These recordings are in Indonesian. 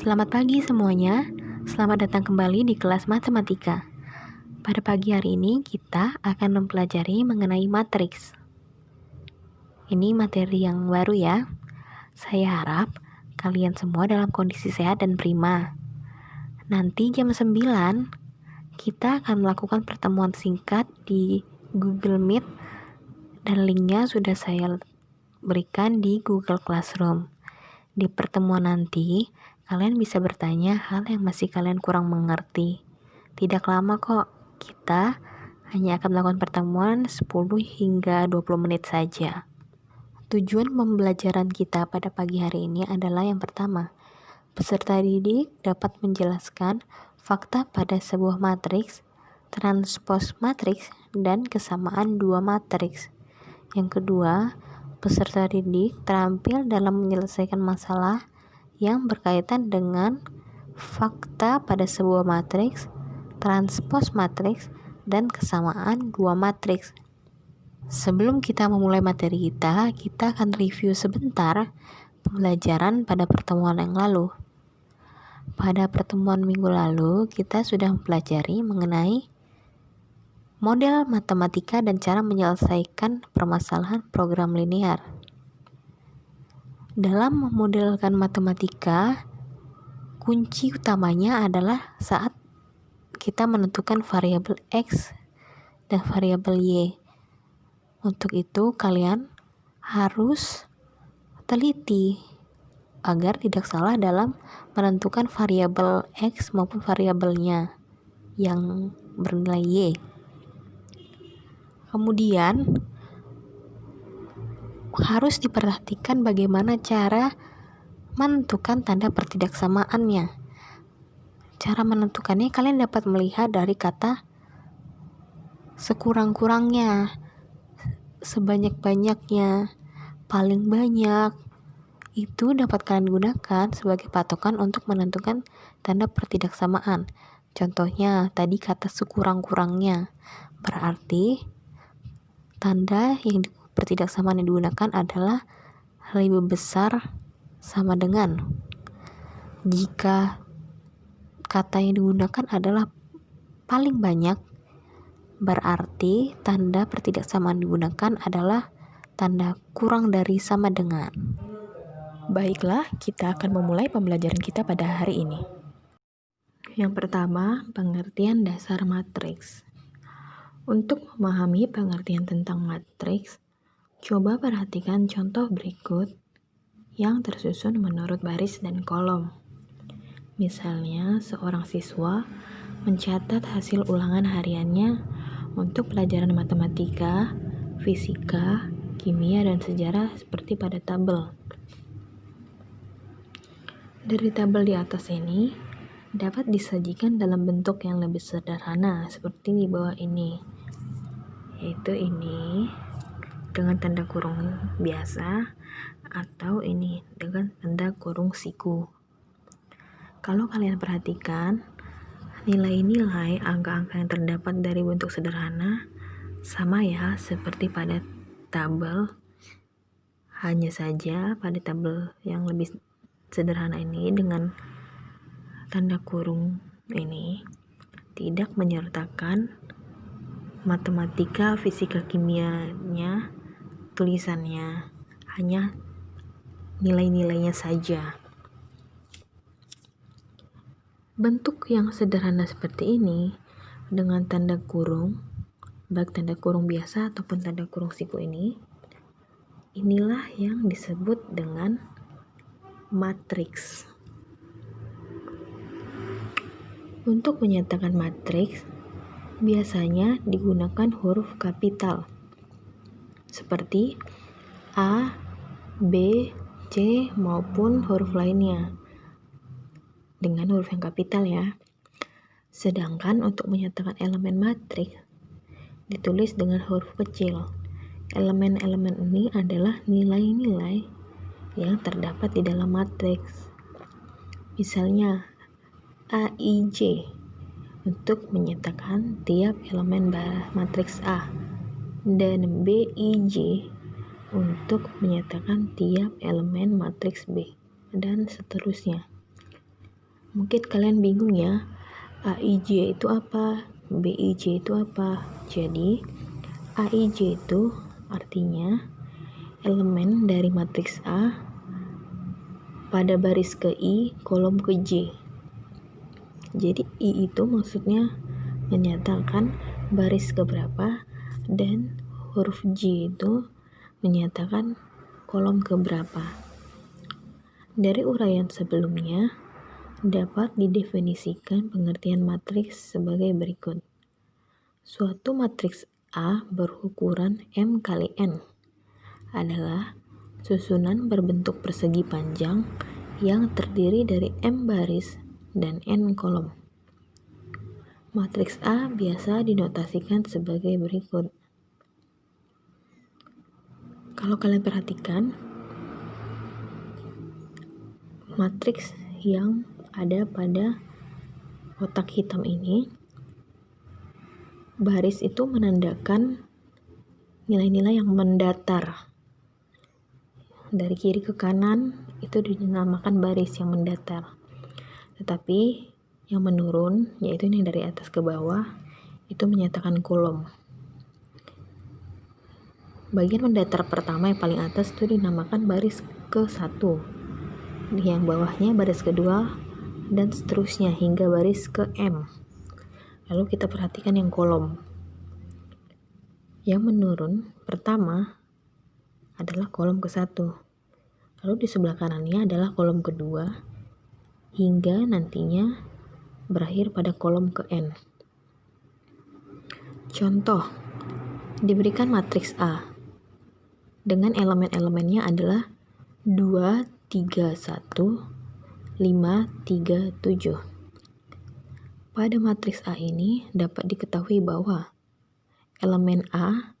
Selamat pagi semuanya, selamat datang kembali di kelas matematika. Pada pagi hari ini kita akan mempelajari mengenai matriks. Ini materi yang baru ya. Saya harap kalian semua dalam kondisi sehat dan prima. Nanti jam 9 kita akan melakukan pertemuan singkat di Google Meet dan linknya sudah saya berikan di Google Classroom. Di pertemuan nanti, kalian bisa bertanya hal yang masih kalian kurang mengerti. Tidak lama kok, kita hanya akan melakukan pertemuan 10 hingga 20 menit saja. Tujuan pembelajaran kita pada pagi hari ini adalah yang pertama, peserta didik dapat menjelaskan fakta pada sebuah matriks, transpos matriks, dan kesamaan dua matriks. Yang kedua, peserta didik terampil dalam menyelesaikan masalah yang berkaitan dengan fakta pada sebuah matriks, transpos matriks, dan kesamaan dua matriks. Sebelum kita memulai materi kita akan review sebentar pembelajaran pada pertemuan yang lalu. Pada pertemuan minggu lalu, kita sudah mempelajari mengenai model matematika dan cara menyelesaikan permasalahan program linear. Dalam memodelkan matematika, kunci utamanya adalah saat kita menentukan variabel X dan variabel Y. Untuk itu, kalian harus teliti agar tidak salah dalam menentukan variabel X maupun variabelnya yang bernilai Y. Kemudian, harus diperhatikan bagaimana cara menentukan tanda pertidaksamaannya. Cara menentukannya kalian dapat melihat dari kata sekurang-kurangnya, sebanyak-banyaknya, paling banyak. Itu dapat kalian gunakan sebagai patokan untuk menentukan tanda pertidaksamaan. Contohnya tadi kata sekurang-kurangnya, berarti tanda yang pertidaksamaan yang digunakan adalah lebih besar sama dengan. Jika kata yang digunakan adalah paling banyak, berarti tanda pertidaksamaan digunakan adalah tanda kurang dari sama dengan. Baiklah, kita akan memulai pembelajaran kita pada hari ini. Yang pertama, pengertian dasar matriks. Untuk memahami pengertian tentang matriks, coba perhatikan contoh berikut yang tersusun menurut baris dan kolom. Misalnya, seorang siswa mencatat hasil ulangan hariannya untuk pelajaran matematika, fisika, kimia, dan sejarah seperti pada tabel. Dari tabel di atas ini dapat disajikan dalam bentuk yang lebih sederhana seperti di bawah ini, yaitu ini dengan tanda kurung biasa atau ini dengan tanda kurung siku. Kalau kalian perhatikan, nilai-nilai angka-angka yang terdapat dari bentuk sederhana sama ya seperti pada tabel. Hanya saja pada tabel yang lebih sederhana ini dengan tanda kurung ini tidak menyertakan matematika, fisika, kimianya, tulisannya, hanya nilai-nilainya saja. Bentuk yang sederhana seperti ini dengan tanda kurung, baik tanda kurung biasa ataupun tanda kurung siku ini, inilah yang disebut dengan matriks. Untuk menyatakan matriks, biasanya digunakan huruf kapital seperti A, B, C maupun huruf lainnya dengan huruf yang kapital ya. Sedangkan untuk menyatakan elemen matriks ditulis dengan huruf kecil. Elemen-elemen ini adalah nilai-nilai yang terdapat di dalam matriks. Misalnya A, I, J untuk menyatakan tiap elemen matriks A, dan B, I, J untuk menyatakan tiap elemen matriks B, dan seterusnya. Mungkin kalian bingung ya, AIJ itu apa? BIJ itu apa? Jadi, AIJ itu artinya elemen dari matriks A pada baris ke I, kolom ke J. Jadi I itu maksudnya menyatakan baris keberapa, dan huruf J itu menyatakan kolom keberapa. Dari uraian sebelumnya, dapat didefinisikan pengertian matriks sebagai berikut. Suatu matriks A berukuran M kali N adalah susunan berbentuk persegi panjang yang terdiri dari M baris dan N kolom. Matriks A biasa dinotasikan sebagai berikut. Kalau kalian perhatikan, matriks yang ada pada kotak hitam ini, baris itu menandakan nilai-nilai yang mendatar. Dari kiri ke kanan itu dinamakan baris yang mendatar. Tetapi yang menurun, yaitu ini dari atas ke bawah, itu menyatakan kolom. Bagian mendatar pertama yang paling atas itu dinamakan baris ke-1. Yang bawahnya baris kedua dan seterusnya hingga baris ke M. Lalu kita perhatikan yang kolom. Yang menurun pertama adalah kolom ke-1. Lalu di sebelah kanannya adalah kolom kedua hingga nantinya berakhir pada kolom ke N. Contoh, diberikan matriks A dengan elemen-elemennya adalah 2, 3, 1, 5, 3, 7. Pada matriks A ini dapat diketahui bahwa elemen A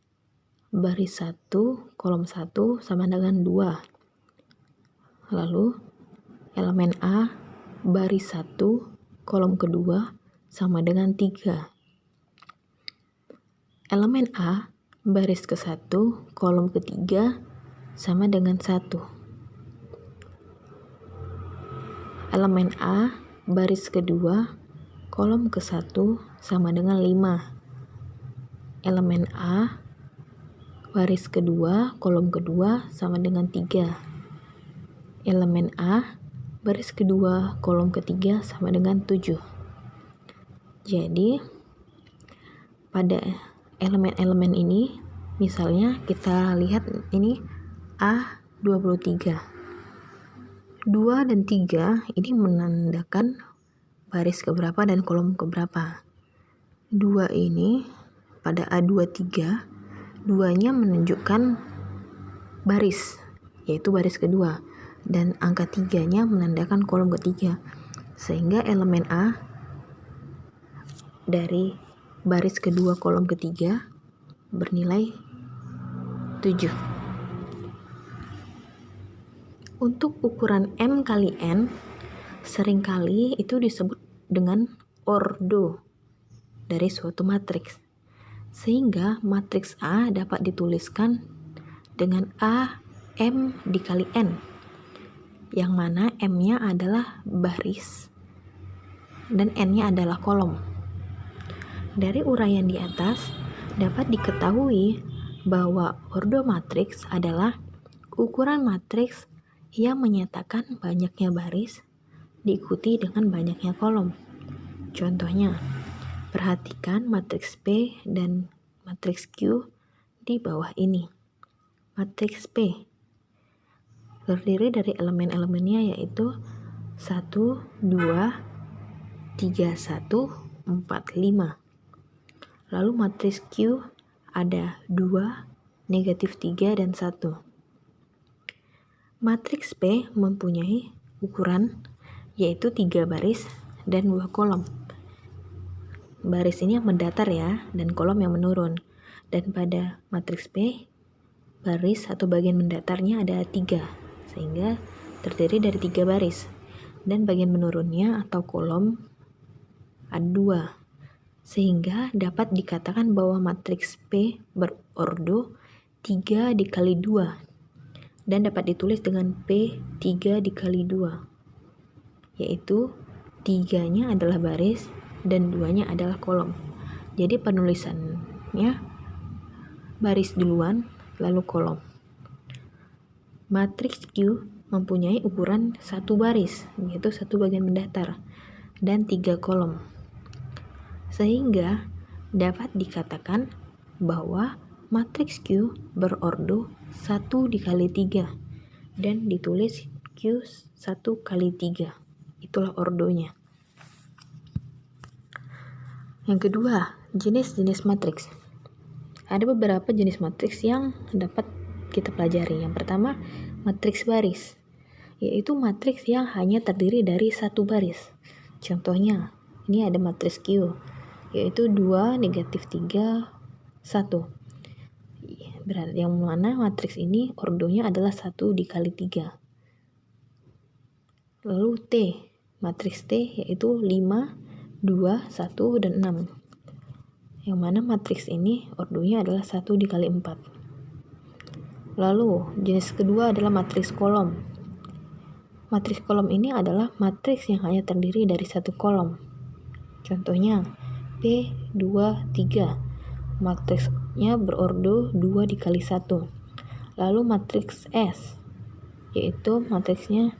baris 1, kolom 1 sama dengan 2. Lalu elemen A baris 1, kolom kedua sama dengan 3. Elemen A baris ke-1, kolom ketiga sama dengan 1. Elemen A baris kedua, kolom ke-1 sama dengan 5. Elemen A baris kedua, kolom kedua sama dengan 3. Elemen A baris kedua, kolom ketiga sama dengan 7. Jadi pada elemen-elemen ini, misalnya kita lihat ini A23. 2 dan 3 ini menandakan baris keberapa dan kolom keberapa. 2 ini pada A23, 2-nya menunjukkan baris, yaitu baris kedua, dan angka 3-nya menandakan kolom ketiga. Sehingga elemen A dari baris kedua kolom ketiga bernilai 7. Untuk ukuran M kali N, seringkali itu disebut dengan ordo dari suatu matriks. Sehingga matriks A dapat dituliskan dengan A M dikali N, yang mana M-nya adalah baris dan N-nya adalah kolom. Dari uraian di atas dapat diketahui bahwa ordo matriks adalah ukuran matriks yang menyatakan banyaknya baris diikuti dengan banyaknya kolom. Contohnya, perhatikan matriks P dan matriks Q di bawah ini. Matriks P terdiri dari elemen-elemennya yaitu 1, 2, 3, 1, 4, 5. Lalu matriks Q ada 2, negatif 3, dan 1. Matriks P mempunyai ukuran yaitu 3 baris dan 2 kolom. Baris ini yang mendatar ya, dan kolom yang menurun. Dan pada matriks P, baris atau bagian mendatarnya ada 3, sehingga terdiri dari 3 baris. Dan bagian menurunnya atau kolom ada 2. Sehingga dapat dikatakan bahwa matriks P berordo 3 dikali 2 dan dapat ditulis dengan P 3 dikali 2, yaitu 3-nya adalah baris dan 2-nya adalah kolom. Jadi penulisannya baris duluan lalu kolom. Matriks Q mempunyai ukuran 1 baris, yaitu 1 bagian mendatar, dan 3 kolom. Sehingga dapat dikatakan bahwa matriks Q berordo 1 dikali 3 dan ditulis Q 1 kali 3. Itulah ordonya. Yang kedua, jenis-jenis matriks. Ada beberapa jenis matriks yang dapat kita pelajari. Yang pertama, matriks baris, yaitu matriks yang hanya terdiri dari 1 baris. Contohnya, ini ada matriks Q, yaitu 2, negatif 3, 1. Berarti yang mana matriks ini ordonya adalah 1 dikali 3. Lalu T, matriks T yaitu 5, 2, 1, dan 6. Yang mana matriks ini ordonya adalah 1 dikali 4. Lalu jenis kedua adalah matriks kolom. Matriks kolom ini adalah matriks yang hanya terdiri dari 1 kolom. Contohnya P, 2, 3. Matriksnya berordo 2 dikali 1. Lalu matriks S, yaitu matriksnya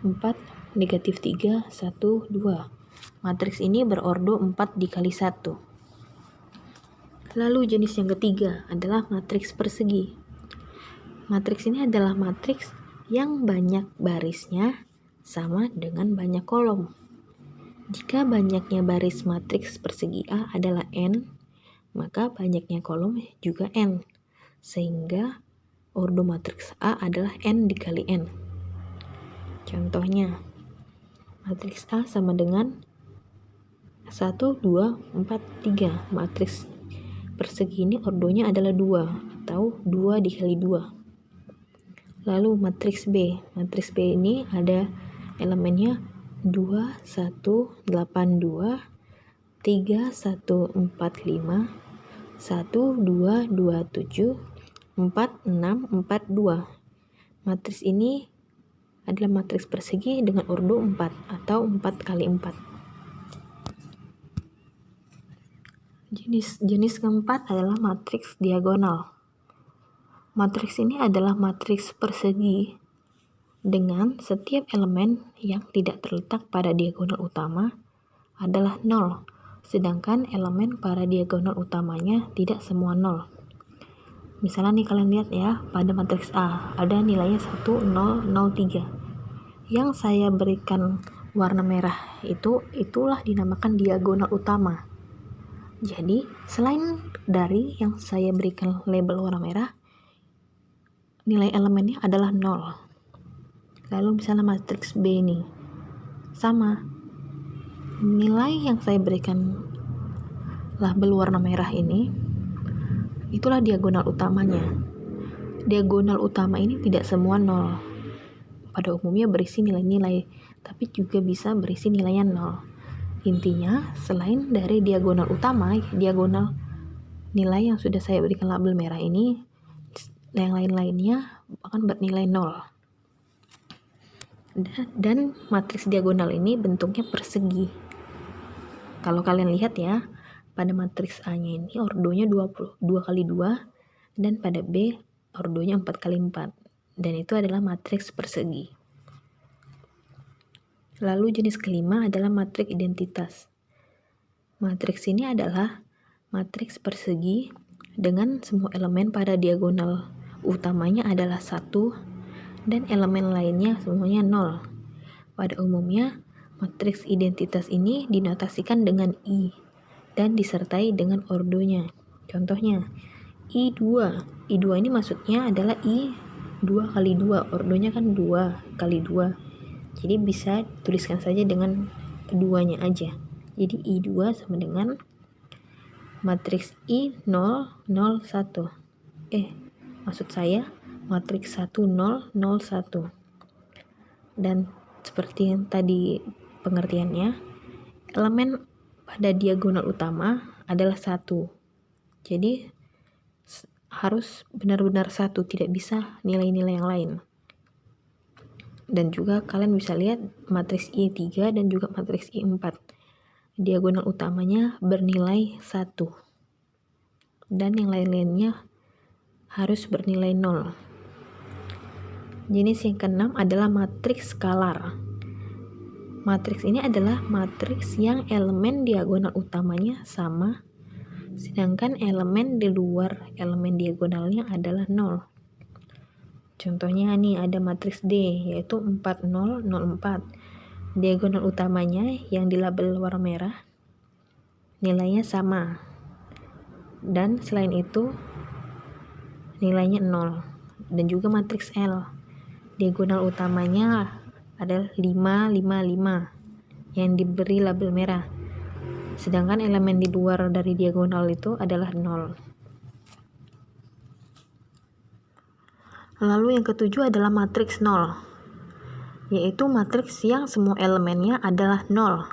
4, negatif 3, 1, 2. Matriks ini berordo 4 dikali 1. Lalu jenis yang ketiga adalah matriks persegi. Matriks ini adalah matriks yang banyak barisnya sama dengan banyak kolom. Jika banyaknya baris matriks persegi A adalah N, maka banyaknya kolom juga N. Sehingga ordo matriks A adalah N dikali N. Contohnya, matriks A sama dengan 1, 2, 4, 3. Matriks persegi ini ordonya adalah 2 atau 2 dikali 2. Lalu matriks B. Matriks B ini ada elemennya 2, 1, 8, 2, 3, 1, 4, 5, 1, 2, 2, 7, 4, 6, 4, 2. Matriks ini adalah matriks persegi dengan ordo 4 atau 4 kali 4. Jenis keempat adalah matriks diagonal. Matriks ini adalah matriks persegi dengan setiap elemen yang tidak terletak pada diagonal utama adalah 0, sedangkan elemen pada diagonal utamanya tidak semua 0. Misalnya nih kalian lihat ya, pada matriks A ada nilainya 1, 0, 0, 3. Yang saya berikan warna merah itulah dinamakan diagonal utama. Jadi, selain dari yang saya berikan label warna merah, nilai elemennya adalah 0. Lalu misalnya matriks B ini sama. Nilai yang saya berikan label warna merah ini itulah diagonal utamanya. Diagonal utama ini tidak semua 0. Pada umumnya berisi nilai-nilai, tapi juga bisa berisi nilainya 0. Intinya, selain dari diagonal utama, diagonal nilai yang sudah saya berikan label merah ini, yang lain-lainnya akan bernilai 0. Dan matriks diagonal ini bentuknya persegi. Kalau kalian lihat ya, pada matriks A-nya ini ordonya 2 kali 2, dan pada B ordonya 4 kali 4. Dan itu adalah matriks persegi. Lalu jenis kelima adalah matriks identitas. Matriks ini adalah matriks persegi dengan semua elemen pada diagonal utamanya adalah 1 dan elemen lainnya semuanya 0. Pada umumnya, matriks identitas ini dinotasikan dengan I dan disertai dengan ordonya. Contohnya, I2. I2 ini maksudnya adalah I 2 kali 2. Ordonya kan 2 kali 2. Jadi bisa tuliskan saja dengan keduanya aja. Jadi I2 sama dengan matriks I0, 0, 1. Maksud saya matriks 1, 0, 0, 1. Dan seperti yang tadi pengertiannya, elemen pada diagonal utama adalah 1. Jadi harus benar-benar 1, tidak bisa nilai-nilai yang lain. Dan juga kalian bisa lihat matriks I3 dan juga matriks I4. Diagonal utamanya bernilai 1. Dan yang lain-lainnya harus bernilai 0. Jenis yang keenam adalah matriks skalar. Matriks ini adalah matriks yang elemen diagonal utamanya sama, sedangkan elemen di luar elemen diagonalnya adalah 0. Contohnya nih ada matriks D, yaitu 4, 0, 0, 4. Diagonal utamanya yang dilabel warna merah nilainya sama. Dan selain itu nilainya 0. Dan juga matriks L. Diagonal utamanya adalah 5, 5, 5 yang diberi label merah. Sedangkan elemen di luar dari diagonal itu adalah 0. Lalu yang ketujuh adalah matriks 0, yaitu matriks yang semua elemennya adalah 0.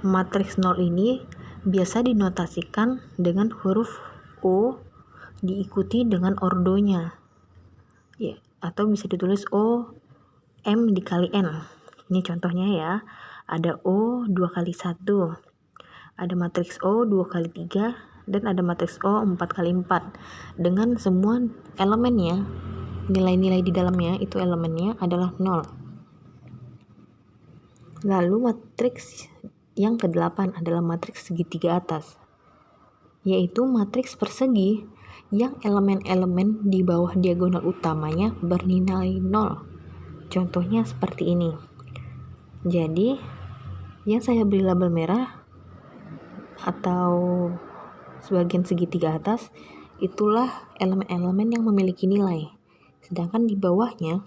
Matriks 0 ini biasa dinotasikan dengan huruf O diikuti dengan ordonya, ya, atau bisa ditulis O M dikali N. Ini contohnya ya, ada O 2 kali 1, ada matriks O 2 kali 3, dan ada matriks O 4 kali 4. Dengan semua elemennya, nilai-nilai di dalamnya itu elemennya adalah 0. Lalu matriks yang ke-8 adalah matriks segitiga atas, yaitu matriks persegi yang elemen-elemen di bawah diagonal utamanya bernilai 0. Contohnya seperti ini. Jadi, yang saya beri label merah atau sebagian segitiga atas itulah elemen-elemen yang memiliki nilai. Sedangkan di bawahnya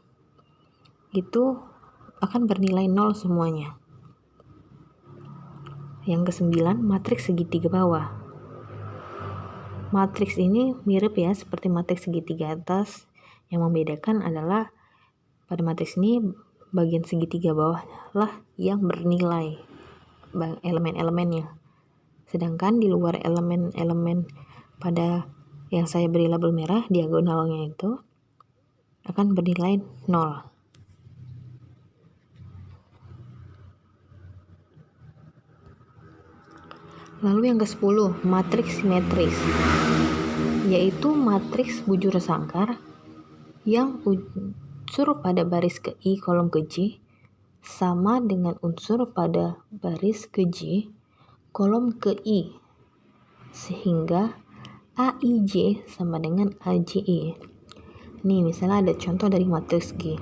itu akan bernilai 0 semuanya. Yang ke-9, matriks segitiga bawah. Matriks ini mirip ya seperti matriks segitiga atas. Yang membedakan adalah pada matriks ini bagian segitiga bawah lah yang bernilai elemen-elemennya. Sedangkan di luar elemen-elemen pada yang saya beri label merah, diagonalnya itu akan bernilai 0. Lalu yang ke-10, matriks simetris, yaitu matriks bujur sangkar yang unsur pada baris ke I kolom ke J sama dengan unsur pada baris ke J kolom ke I, sehingga AIJ sama dengan AJI. Nih misalnya ada contoh dari matriks G.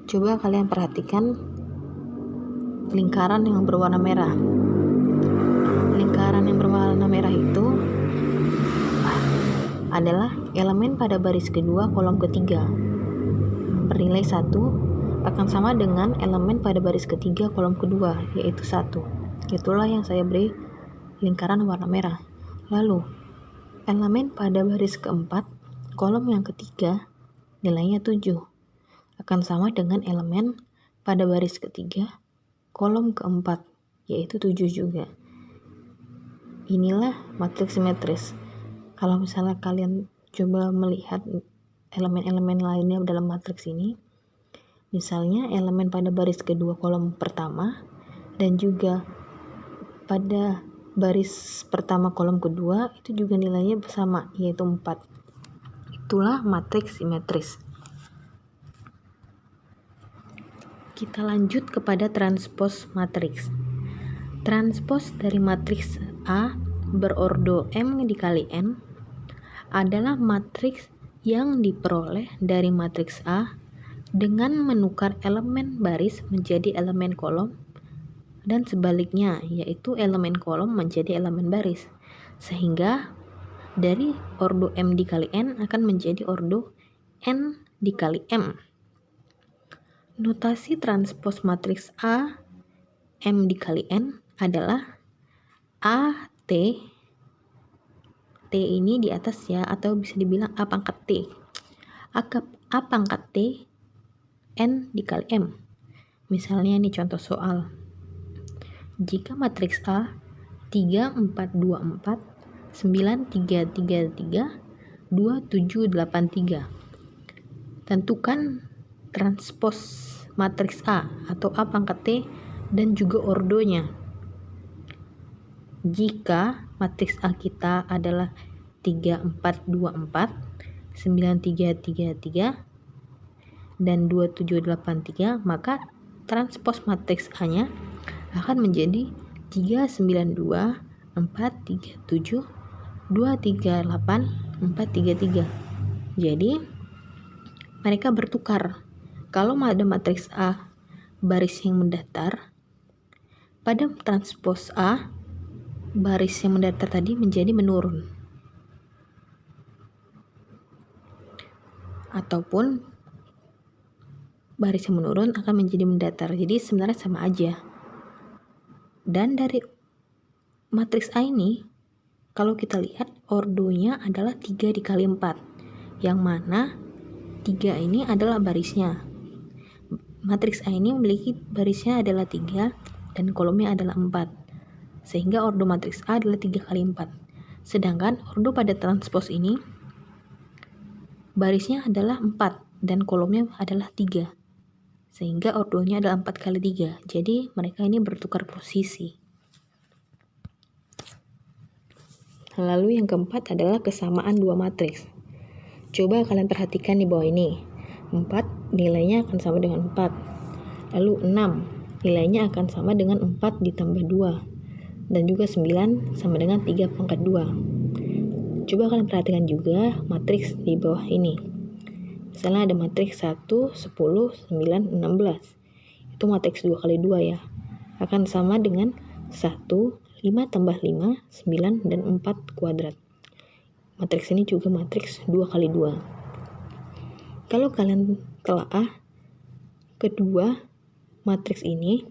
Coba kalian perhatikan lingkaran yang berwarna merah. Lingkaran yang berwarna merah itu adalah elemen pada baris kedua kolom ketiga. Bernilai 1 akan sama dengan elemen pada baris ketiga kolom kedua, yaitu 1. Itulah yang saya beri lingkaran warna merah. Lalu, elemen pada baris keempat kolom yang ketiga nilainya 7. Akan sama dengan elemen pada baris ketiga kolom keempat, yaitu 7 juga. Inilah matriks simetris. Kalau misalnya kalian coba melihat elemen-elemen lainnya dalam matriks ini, misalnya elemen pada baris kedua kolom pertama dan juga pada baris pertama kolom kedua itu juga nilainya sama, yaitu 4. Itulah matriks simetris. Kita lanjut kepada transpos matriks. Transpos dari matriks A berordo M dikali N adalah matriks yang diperoleh dari matriks A dengan menukar elemen baris menjadi elemen kolom dan sebaliknya, yaitu elemen kolom menjadi elemen baris, sehingga dari ordo M dikali N akan menjadi ordo N dikali M. Notasi transpos matriks A M dikali N adalah A T ini di atas ya, atau bisa dibilang A pangkat T. A pangkat T N dikali M. Misalnya nih contoh soal. Jika matriks A 3, 4, 2, 4, 9, 3, 3, 3, 2, 7, 8, 3. Tentukan transpos matriks A atau A pangkat T dan juga ordonya. Jika matriks A kita adalah 3, 4, 2, 4, 9, 3, 3, 3, dan 2, 7, 8, 3, maka transpos matriks A-nya akan menjadi 3, 9, 2, 4, 3, 7, 2, 3, 8, 4, 3, 3. Jadi mereka bertukar. Kalau ada matriks A baris yang mendatar, pada transpos A baris yang mendatar tadi menjadi menurun. Ataupun baris yang menurun akan menjadi mendatar. Jadi sebenarnya sama aja. Dan dari matriks A ini, kalau kita lihat ordonya adalah 3 dikali 4. Yang mana 3 ini adalah barisnya. Matriks A ini memiliki barisnya adalah 3 dan kolomnya adalah 4. Sehingga ordo matriks A adalah 3 kali 4. Sedangkan ordo pada transpos ini barisnya adalah 4 dan kolomnya adalah 3. Sehingga ordonya adalah 4 kali 3. Jadi mereka ini bertukar posisi. Lalu yang keempat adalah kesamaan dua matriks. Coba kalian perhatikan di bawah ini. 4 nilainya akan sama dengan 4. Lalu 6 nilainya akan sama dengan 4 ditambah 2. Dan juga 9 sama dengan 3 pangkat 2. Coba kalian perhatikan juga matriks di bawah ini. Misalnya ada matriks 1, 10, 9, 16. Itu matriks 2 kali 2 ya. Akan sama dengan 1, 5 tambah 5, 9, dan 4 kuadrat. Matriks ini juga matriks 2 kali 2. Kalau kalian telaah kedua matriks ini,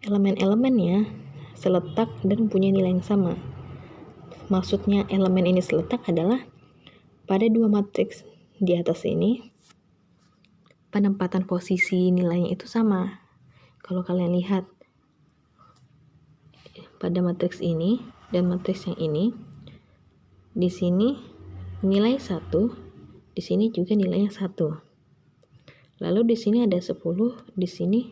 elemen-elemennya seletak dan punya nilai yang sama. Maksudnya elemen ini seletak adalah pada dua matriks di atas ini penempatan posisi nilainya itu sama. Kalau kalian lihat pada matriks ini dan matriks yang ini, di sini nilai 1, di sini juga nilainya 1. Lalu di sini ada 10, di sini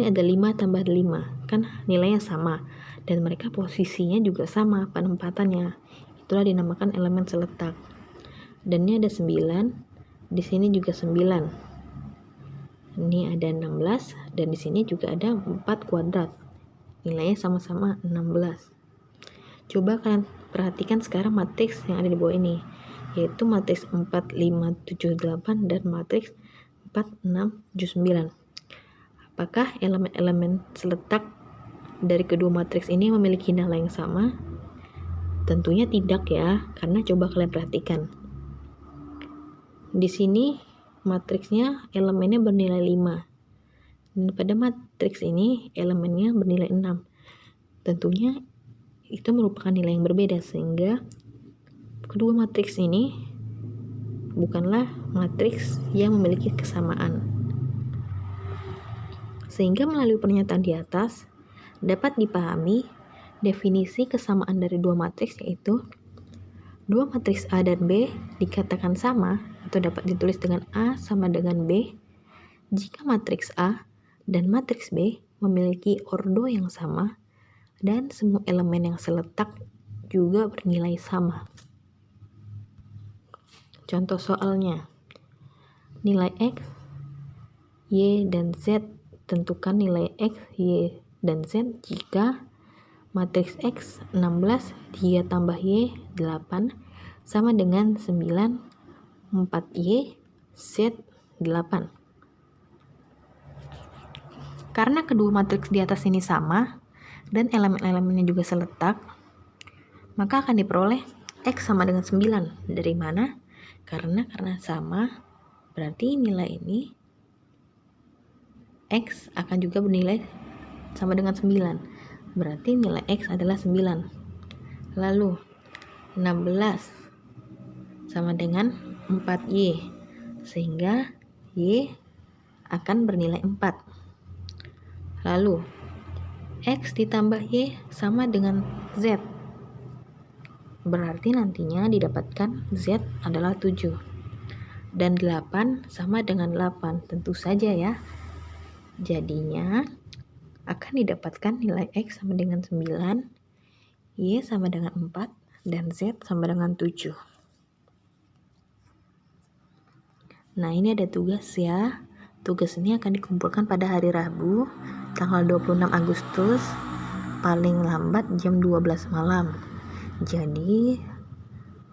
ada 5 tambah 5, kan nilainya sama dan mereka posisinya juga sama penempatannya. Itulah dinamakan elemen seletak. Dan ini ada 9, di sini juga 9. Ini ada 16 dan di sini juga ada 4 kuadrat. Nilainya sama-sama 16. Coba kalian perhatikan sekarang matriks yang ada di bawah ini, yaitu matriks 4, 5, 7, 8 dan matriks 4, 6, 7, 9. Apakah elemen-elemen seletak dari kedua matriks ini memiliki nilai yang sama? Tentunya tidak ya, karena coba kalian perhatikan. Di sini matriksnya elemennya bernilai 5. Dan pada matriks ini elemennya bernilai 6. Tentunya itu merupakan nilai yang berbeda, sehingga kedua matriks ini bukanlah matriks yang memiliki kesamaan. Sehingga melalui pernyataan di atas dapat dipahami definisi kesamaan dari dua matriks, yaitu dua matriks A dan B dikatakan sama atau dapat ditulis dengan A sama dengan B jika matriks A dan matriks B memiliki ordo yang sama dan semua elemen yang seletak juga bernilai sama. Contoh soalnya, nilai X, Y, dan Z. Tentukan nilai X, Y, dan Z jika matriks X 16, 3 tambah Y 8 sama dengan 9, 4Y, Z 8. Karena kedua matriks di atas ini sama dan elemen-elemennya juga seletak, maka akan diperoleh X sama dengan 9. Dari mana? Karena sama, berarti nilai ini X akan juga bernilai sama dengan 9. Berarti nilai X adalah 9. Lalu 16 sama dengan 4Y. Sehingga Y akan bernilai 4. Lalu X ditambah Y sama dengan Z. Berarti nantinya didapatkan Z adalah 7. dan 8 sama dengan 8. Tentu saja ya. Jadinya akan didapatkan nilai X sama dengan 9, Y sama dengan 4, dan Z sama dengan 7. Nah, ini ada tugas ya. Tugas ini akan dikumpulkan pada hari Rabu, tanggal 26 Agustus, paling lambat jam 12 malam. Jadi,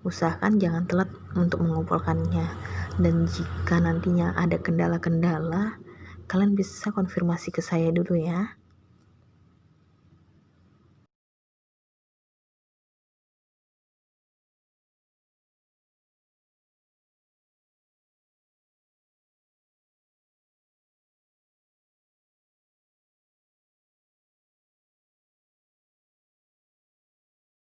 usahakan jangan telat untuk mengumpulkannya. Dan jika nantinya ada kendala-kendala, kalian bisa konfirmasi ke saya dulu ya.